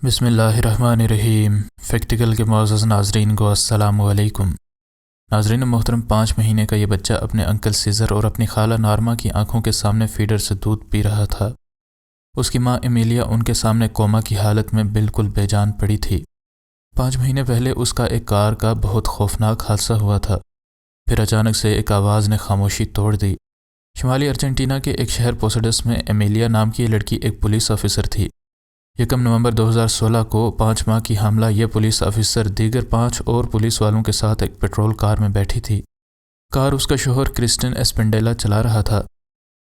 بسم اللہ الرحمن الرحیم۔ فیکٹیکل کے معزز ناظرین کو السلام علیکم۔ ناظرین محترم، 5 مہینے کا یہ بچہ اپنے انکل سیزر اور اپنی خالہ نارما کی آنکھوں کے سامنے فیڈر سے دودھ پی رہا تھا۔ اس کی ماں ایمیلیا ان کے سامنے کوما کی حالت میں بالکل بے جان پڑی تھی۔ 5 مہینے پہلے اس کا ایک کار کا بہت خوفناک حادثہ ہوا تھا۔ پھر اچانک سے ایک آواز نے خاموشی توڑ دی۔ شمالی ارجنٹینا کے ایک شہر پوسڈس میں ایمیلیا نام کی یہ لڑکی ایک پولیس آفیسر تھی۔ 1 نومبر 2016 کو 5 ماہ کی حاملہ یہ پولیس آفیسر دیگر 5 اور پولیس والوں کے ساتھ ایک پیٹرول کار میں بیٹھی تھی۔ کار اس کا شوہر کرسٹن اسپنڈیلا چلا رہا تھا۔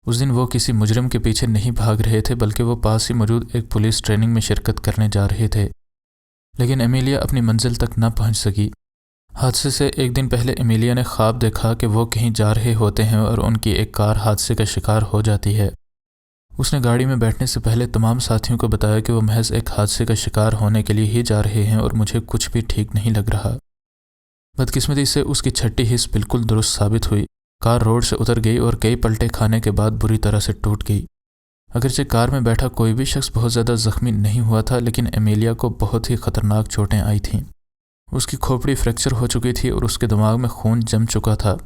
اس دن وہ کسی مجرم کے پیچھے نہیں بھاگ رہے تھے بلکہ وہ پاس ہی موجود ایک پولیس ٹریننگ میں شرکت کرنے جا رہے تھے، لیکن ایمیلیا اپنی منزل تک نہ پہنچ سکی۔ حادثے سے ایک دن پہلے ایمیلیا نے خواب دیکھا کہ وہ کہیں جا رہے ہوتے ہیں اور ان کی ایک کار حادثے کا شکار ہو جاتی ہے۔ اس نے گاڑی میں بیٹھنے سے پہلے تمام ساتھیوں کو بتایا کہ وہ محض ایک حادثے کا شکار ہونے کے لیے ہی جا رہے ہیں اور مجھے کچھ بھی ٹھیک نہیں لگ رہا۔ بدقسمتی سے اس کی چھٹی حص بالکل درست ثابت ہوئی۔ کار روڈ سے اتر گئی اور کئی پلٹے کھانے کے بعد بری طرح سے ٹوٹ گئی۔ اگرچہ کار میں بیٹھا کوئی بھی شخص بہت زیادہ زخمی نہیں ہوا تھا، لیکن ایمیلیا کو بہت ہی خطرناک چوٹیں آئی تھیں۔ اس کی کھوپڑی فریکچر ہو چکی تھی اور اس کے دماغ میں خون جم چکا تھا۔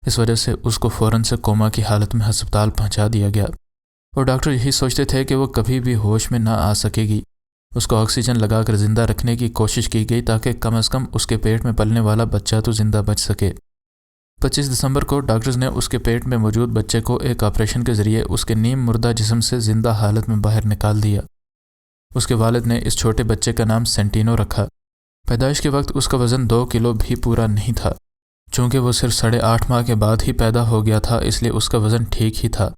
اس وجہ سے اس کو فوراً سے کوما کی حالت میں ہسپتال پہنچا دیا گیا، اور ڈاکٹر یہی سوچتے تھے کہ وہ کبھی بھی ہوش میں نہ آ سکے گی۔ اس کو آکسیجن لگا کر زندہ رکھنے کی کوشش کی گئی تاکہ کم از کم اس کے پیٹ میں پلنے والا بچہ تو زندہ بچ سکے۔ 25 دسمبر کو ڈاکٹرز نے اس کے پیٹ میں موجود بچے کو ایک آپریشن کے ذریعے اس کے نیم مردہ جسم سے زندہ حالت میں باہر نکال دیا۔ اس کے والد نے اس چھوٹے بچے کا نام سینٹینو رکھا۔ پیدائش کے وقت اس کا وزن 2 کلو بھی پورا نہیں تھا۔ چونکہ وہ صرف 8.5 ماہ کے بعد ہی پیدا ہو گیا تھا، اس لیے اس کا وزن ٹھیک ہی تھا۔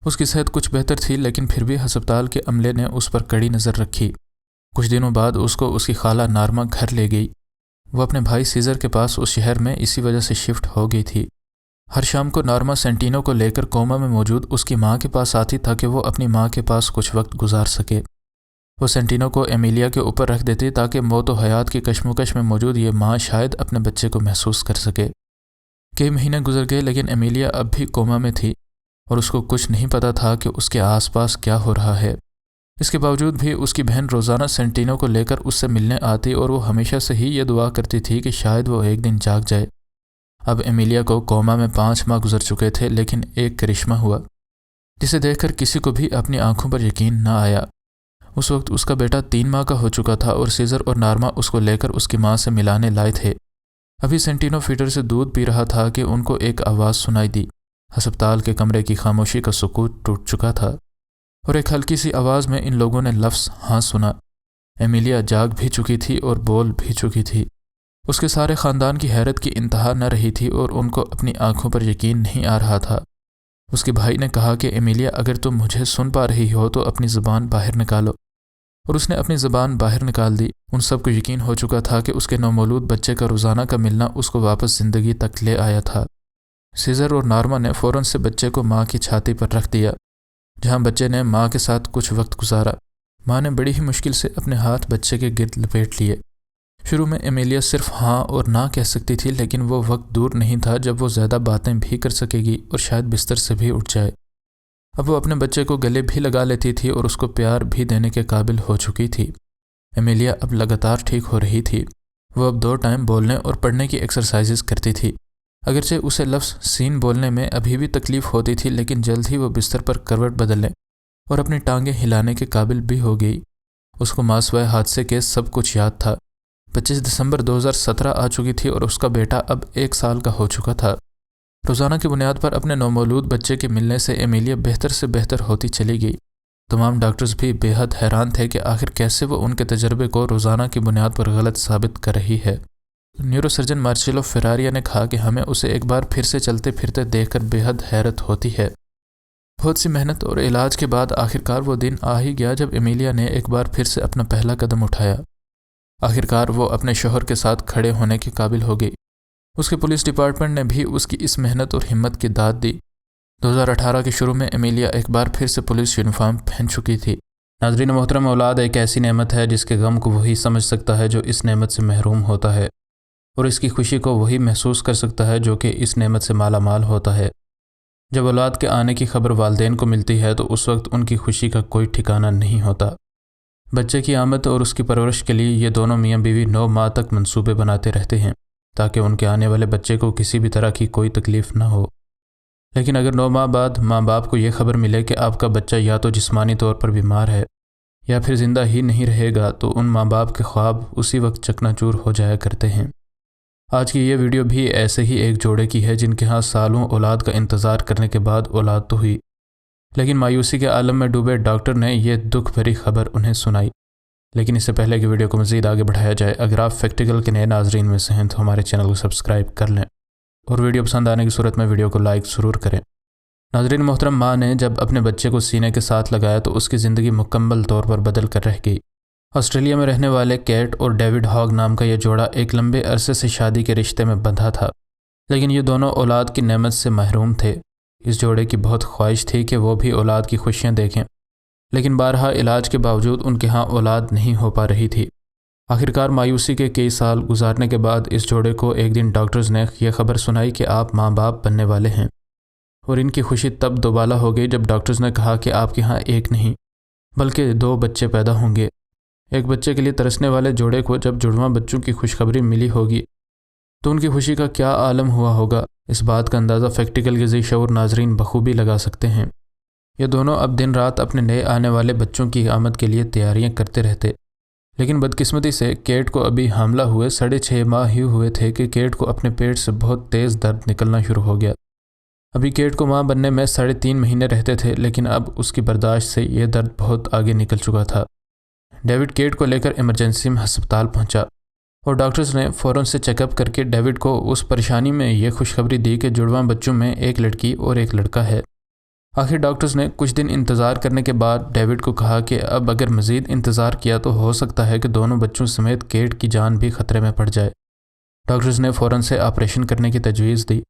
اس کی صحت کچھ بہتر تھی، لیکن پھر بھی ہسپتال کے عملے نے اس پر کڑی نظر رکھی۔ کچھ دنوں بعد اس کو اس کی خالہ نارما گھر لے گئی۔ وہ اپنے بھائی سیزر کے پاس اس شہر میں اسی وجہ سے شفٹ ہو گئی تھی۔ ہر شام کو نارما سینٹینو کو لے کر کوما میں موجود اس کی ماں کے پاس آتی تاکہ وہ اپنی ماں کے پاس کچھ وقت گزار سکے۔ وہ سینٹینو کو ایمیلیا کے اوپر رکھ دیتی تاکہ موت و حیات کی کشمکش میں موجود یہ ماں شاید اپنے بچے کو محسوس کر سکے۔ کئی مہینے گزر گئے، لیکن ایمیلیا اب بھی کوما میں تھی اور اس کو کچھ نہیں پتا تھا کہ اس کے آس پاس کیا ہو رہا ہے۔ اس کے باوجود بھی اس کی بہن روزانہ سینٹینو کو لے کر اس سے ملنے آتی اور وہ ہمیشہ سے ہی یہ دعا کرتی تھی کہ شاید وہ ایک دن جاگ جائے۔ اب ایمیلیا کو کوما میں 5 ماہ گزر چکے تھے، لیکن ایک کرشمہ ہوا جسے دیکھ کر کسی کو بھی اپنی آنکھوں پر یقین نہ آیا۔ اس وقت اس کا بیٹا 3 ماہ کا ہو چکا تھا اور سیزر اور نارما اس کو لے کر اس کی ماں سے ملانے لائے تھے۔ ابھی سینٹینو فیڈر سے دودھ پی رہا تھا کہ ان کو ایک آواز سنائی دی۔ ہسپتال کے کمرے کی خاموشی کا سکوت ٹوٹ چکا تھا اور ایک ہلکی سی آواز میں ان لوگوں نے لفظ ہاں سنا۔ ایمیلیا جاگ بھی چکی تھی اور بول بھی چکی تھی۔ اس کے سارے خاندان کی حیرت کی انتہا نہ رہی تھی اور ان کو اپنی آنکھوں پر یقین نہیں آ رہا تھا۔ اس کے بھائی نے کہا کہ ایمیلیا، اگر تم مجھے سن پا رہی ہو تو اپنی زبان باہر نکالو، اور اس نے اپنی زبان باہر نکال دی۔ ان سب کو یقین ہو چکا تھا کہ اس کے نومولود بچے کا روزانہ کا ملنا اس کو واپس زندگی تک لے آیا تھا۔ سیزر اور نارما نے فوراً سے بچے کو ماں کی چھاتی پر رکھ دیا، جہاں بچے نے ماں کے ساتھ کچھ وقت گزارا۔ ماں نے بڑی ہی مشکل سے اپنے ہاتھ بچے کے گرد لپیٹ لیے۔ شروع میں ایمیلیا صرف ہاں اور نہ کہہ سکتی تھی، لیکن وہ وقت دور نہیں تھا جب وہ زیادہ باتیں بھی کر سکے گی اور شاید بستر سے بھی اٹھ جائے۔ اب وہ اپنے بچے کو گلے بھی لگا لیتی تھی اور اس کو پیار بھی دینے کے قابل ہو چکی تھی۔ ایمیلیا اب لگاتار ٹھیک ہو رہی تھی۔ وہ اب 2 ٹائم بولنے اور پڑھنے کی ایکسرسائزز کرتی تھی۔ اگرچہ اسے لفظ سین بولنے میں ابھی بھی تکلیف ہوتی تھی، لیکن جلد ہی وہ بستر پر کروٹ بدلنے اور اپنی ٹانگیں ہلانے کے قابل بھی ہو گئی۔ اس کو ماسوائے حادثے کے سب کچھ یاد تھا۔ 25 دسمبر 2017 آ چکی تھی اور اس کا بیٹا اب 1 سال کا ہو چکا تھا۔ روزانہ کی بنیاد پر اپنے نومولود بچے کے ملنے سے ایمیلیا بہتر سے بہتر ہوتی چلی گئی۔ تمام ڈاکٹرز بھی بے حد حیران تھے کہ آخر کیسے وہ ان کے تجربے کو روزانہ کی بنیاد پر غلط ثابت کر رہی ہے۔ نیورو سرجن مارچیلو فیراریا نے کہا کہ ہمیں اسے ایک بار پھر سے چلتے پھرتے دیکھ کر بے حد حیرت ہوتی ہے۔ بہت سی محنت اور علاج کے بعد آخرکار وہ دن آ ہی گیا جب ایمیلیا نے ایک بار پھر سے اپنا پہلا قدم اٹھایا۔ آخرکار وہ اپنے شوہر کے ساتھ کھڑے ہونے کے قابل ہو گئی۔ اس کے پولیس ڈپارٹمنٹ نے بھی اس کی اس محنت اور ہمت کی داد دی۔ 2018 کے شروع میں ایمیلیا ایک بار پھر سے پولیس یونیفارم پہن چکی تھی۔ ناظرین محترم، اولاد ایک ایسی نعمت ہے جس کے غم کو وہی سمجھ سکتا ہے جو اس نعمت سے محروم ہوتا ہے، اور اس کی خوشی کو وہی محسوس کر سکتا ہے جو کہ اس نعمت سے مالا مال ہوتا ہے۔ جب اولاد کے آنے کی خبر والدین کو ملتی ہے تو اس وقت ان کی خوشی کا کوئی ٹھکانہ نہیں ہوتا۔ بچے کی آمد اور اس کی پرورش کے لیے یہ دونوں میاں بیوی 9 ماہ تک منصوبے بناتے رہتے ہیں تاکہ ان کے آنے والے بچے کو کسی بھی طرح کی کوئی تکلیف نہ ہو۔ لیکن اگر 9 ماہ بعد ماں باپ کو یہ خبر ملے کہ آپ کا بچہ یا تو جسمانی طور پر بیمار ہے یا پھر زندہ ہی نہیں رہے گا تو ان ماں باپ کے خواب اسی وقت چکنا چور ہو جایا کرتے ہیں۔ آج کی یہ ویڈیو بھی ایسے ہی ایک جوڑے کی ہے جن کے ہاں سالوں اولاد کا انتظار کرنے کے بعد اولاد تو ہوئی، لیکن مایوسی کے عالم میں ڈوبے ڈاکٹر نے یہ دکھ بھری خبر انہیں سنائی۔ لیکن اس سے پہلے کہ ویڈیو کو مزید آگے بڑھایا جائے، اگر آپ فیکٹیکل کے نئے ناظرین میں سے ہیں تو ہمارے چینل کو سبسکرائب کر لیں اور ویڈیو پسند آنے کی صورت میں ویڈیو کو لائک ضرور کریں۔ ناظرین محترم، ماں نے جب اپنے بچے کو سینے کے ساتھ لگایا تو اس کی زندگی مکمل طور پر بدل کر رہ گئی۔ آسٹریلیا میں رہنے والے کیٹ اور ڈیوڈ ہاگ نام کا یہ جوڑا ایک لمبے عرصے سے شادی کے رشتے میں بندھا تھا، لیکن یہ دونوں اولاد کی نعمت سے محروم تھے۔ اس جوڑے کی بہت خواہش تھی کہ وہ بھی اولاد کی خوشیاں دیکھیں، لیکن بارہا علاج کے باوجود ان کے ہاں اولاد نہیں ہو پا رہی تھی۔ آخرکار مایوسی کے کئی سال گزارنے کے بعد اس جوڑے کو ایک دن ڈاکٹرز نے یہ خبر سنائی کہ آپ ماں باپ بننے والے ہیں، اور ان کی خوشی تب دوبالا ہو گئی جب ڈاکٹرز نے کہا کہ آپ کے ہاں ایک نہیں بلکہ 2 بچے پیدا ہوں گے۔ ایک بچے کے لیے ترسنے والے جوڑے کو جب جڑواں بچوں کی خوشخبری ملی ہوگی تو ان کی خوشی کا کیا عالم ہوا ہوگا، اس بات کا اندازہ فیکٹیکل کے ذی شعور ناظرین بخوبی لگا سکتے ہیں۔ یہ دونوں اب دن رات اپنے نئے آنے والے بچوں کی آمد کے لیے تیاریاں کرتے رہتے، لیکن بدقسمتی سے کیٹ کو ابھی حاملہ ہوئے 6.5 ماہ ہی ہوئے تھے کہ کیٹ کو اپنے پیٹ سے بہت تیز درد نکلنا شروع ہو گیا۔ ابھی کیٹ کو ماں بننے میں 3.5 مہینے رہتے تھے، لیکن اب اس کی برداشت سے یہ درد بہت آگے نکل چکا تھا۔ ڈیوڈ کیٹ کو لے کر ایمرجنسی میں ہسپتال پہنچا اور ڈاکٹرز نے فوراً سے چیک اپ کر کے ڈیوڈ کو اس پریشانی میں یہ خوشخبری دی کہ جڑواں بچوں میں ایک لڑکی اور ایک لڑکا ہے۔ آخر ڈاکٹرز نے کچھ دن انتظار کرنے کے بعد ڈیوڈ کو کہا کہ اب اگر مزید انتظار کیا تو ہو سکتا ہے کہ دونوں بچوں سمیت کیٹ کی جان بھی خطرے میں پڑ جائے۔ ڈاکٹرز نے فوراً سے آپریشن کرنے کی تجویز دی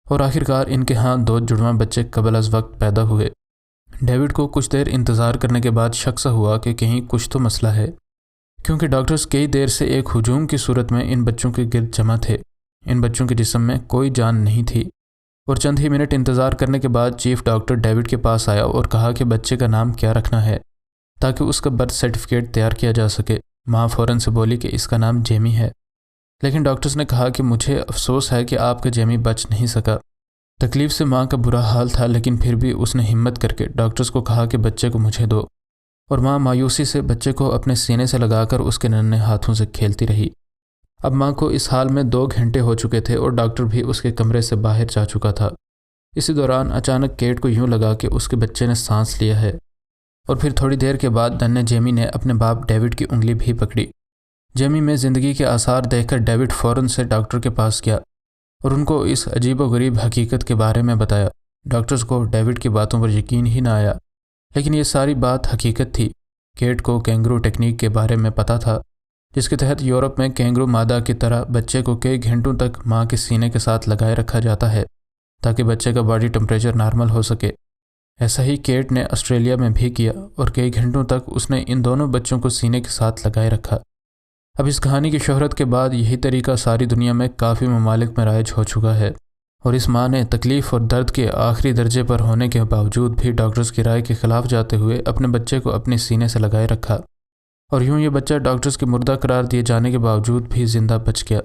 اور آخرکار ان کے ہاں 2 جڑواں بچے قبل از وقت پیدا ہوئے۔ ڈیوڈ کو کچھ دیر انتظار کرنے کے بعد شک سا ہوا کہ کہیں کچھ تو مسئلہ ہے، کیونکہ ڈاکٹرز کئی دیر سے ایک ہجوم کی صورت میں ان بچوں کے گرد جمع تھے۔ ان بچوں کے جسم میں کوئی جان نہیں تھی، اور چند ہی منٹ انتظار کرنے کے بعد چیف ڈاکٹر ڈیوڈ کے پاس آیا اور کہا کہ بچے کا نام کیا رکھنا ہے تاکہ اس کا برتھ سرٹیفکیٹ تیار کیا جا سکے۔ ماں فوراً سے بولی کہ اس کا نام جیمی ہے، لیکن ڈاکٹرز نے کہا کہ مجھے افسوس ہے کہ آپ کا جیمی بچ نہیں سکا۔ تکلیف سے ماں کا برا حال تھا، لیکن پھر بھی اس نے ہمت کر کے ڈاکٹرز کو کہا کہ بچے کو مجھے دو، اور ماں مایوسی سے بچے کو اپنے سینے سے لگا کر اس کے ننھے ہاتھوں سے کھیلتی رہی۔ اب ماں کو اس حال میں 2 گھنٹے ہو چکے تھے اور ڈاکٹر بھی اس کے کمرے سے باہر جا چکا تھا۔ اسی دوران اچانک کیٹ کو یوں لگا کہ اس کے بچے نے سانس لیا ہے، اور پھر تھوڑی دیر کے بعد ننھے جیمی نے اپنے باپ ڈیوڈ کی انگلی بھی پکڑی۔ جیمی میں زندگی کے آثار دیکھ کر ڈیوڈ فوراً سے ڈاکٹر کے پاس گیا اور ان کو اس عجیب و غریب حقیقت کے بارے میں بتایا۔ ڈاکٹرز کو ڈیوڈ کی باتوں پر یقین ہی نہ آیا، لیکن یہ ساری بات حقیقت تھی۔ کیٹ کو کینگرو ٹیکنیک کے بارے میں پتہ تھا، جس کے تحت یورپ میں کینگرو مادہ کی طرح بچے کو کئی گھنٹوں تک ماں کے سینے کے ساتھ لگائے رکھا جاتا ہے تاکہ بچے کا باڈی ٹمپریچر نارمل ہو سکے۔ ایسا ہی کیٹ نے آسٹریلیا میں بھی کیا اور کئی گھنٹوں تک اس نے ان دونوں بچوں کو سینے کے ساتھ لگائے رکھا۔ اب اس کہانی کی شہرت کے بعد یہی طریقہ ساری دنیا میں کافی ممالک میں رائج ہو چکا ہے، اور اس ماں نے تکلیف اور درد کے آخری درجے پر ہونے کے باوجود بھی ڈاکٹرز کی رائے کے خلاف جاتے ہوئے اپنے بچے کو اپنے سینے سے لگائے رکھا، اور یوں یہ بچہ ڈاکٹرز کے مردہ قرار دیے جانے کے باوجود بھی زندہ بچ گیا۔